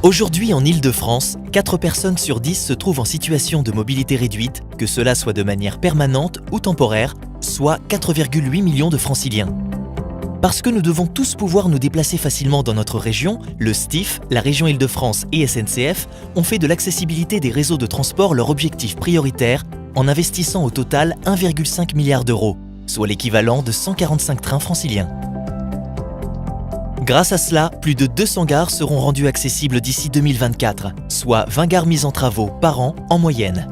Aujourd'hui, en Île-de-France, 4 personnes sur 10 se trouvent en situation de mobilité réduite, que cela soit de manière permanente ou temporaire, soit 4,8 millions de franciliens. Parce que nous devons tous pouvoir nous déplacer facilement dans notre région, le STIF, la région Île-de-France et SNCF ont fait de l'accessibilité des réseaux de transport leur objectif prioritaire en investissant au total 1,5 milliard d'euros, soit l'équivalent de 145 trains franciliens. Grâce à cela, plus de 200 gares seront rendues accessibles d'ici 2024, soit 20 gares mises en travaux par an en moyenne.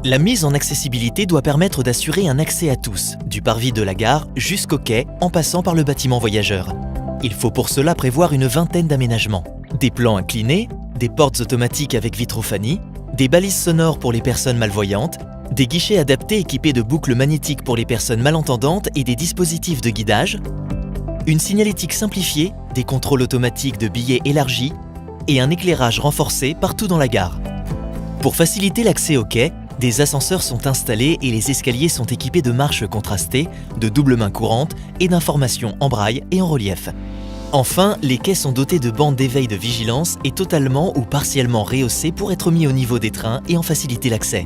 La mise en accessibilité doit permettre d'assurer un accès à tous, du parvis de la gare jusqu'au quai en passant par le bâtiment voyageur. Il faut pour cela prévoir une vingtaine d'aménagements. Des plans inclinés, des portes automatiques avec vitrophanie, des balises sonores pour les personnes malvoyantes, des guichets adaptés équipés de boucles magnétiques pour les personnes malentendantes et des dispositifs de guidage, une signalétique simplifiée, des contrôles automatiques de billets élargis et un éclairage renforcé partout dans la gare. Pour faciliter l'accès au quai, des ascenseurs sont installés et les escaliers sont équipés de marches contrastées, de double main courante et d'informations en braille et en relief. Enfin, les quais sont dotés de bandes d'éveil de vigilance et totalement ou partiellement rehaussés pour être mis au niveau des trains et en faciliter l'accès.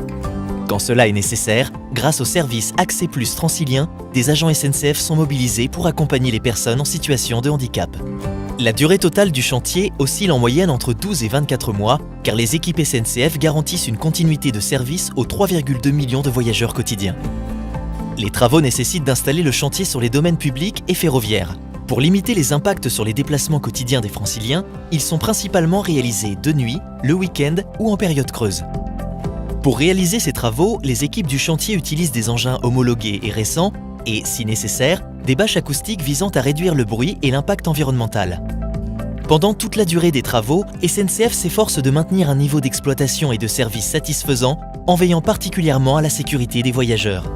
Quand cela est nécessaire, grâce au service Accès Plus Transilien, des agents SNCF sont mobilisés pour accompagner les personnes en situation de handicap. La durée totale du chantier oscille en moyenne entre 12 et 24 mois, car les équipes SNCF garantissent une continuité de service aux 3,2 millions de voyageurs quotidiens. Les travaux nécessitent d'installer le chantier sur les domaines publics et ferroviaires. Pour limiter les impacts sur les déplacements quotidiens des franciliens, ils sont principalement réalisés de nuit, le week-end ou en période creuse. Pour réaliser ces travaux, les équipes du chantier utilisent des engins homologués et récents et, si nécessaire, des bâches acoustiques visant à réduire le bruit et l'impact environnemental. Pendant toute la durée des travaux, SNCF s'efforce de maintenir un niveau d'exploitation et de service satisfaisant en veillant particulièrement à la sécurité des voyageurs.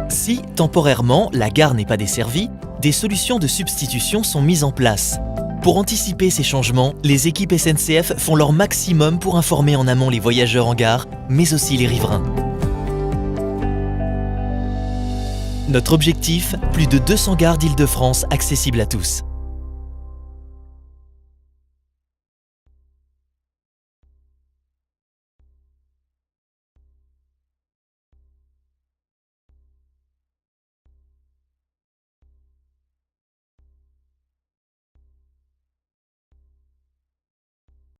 Si, temporairement, la gare n'est pas desservie, des solutions de substitution sont mises en place. Pour anticiper ces changements, les équipes SNCF font leur maximum pour informer en amont les voyageurs en gare, mais aussi les riverains. Notre objectif, plus de 200 gares d'Île-de-France accessibles à tous.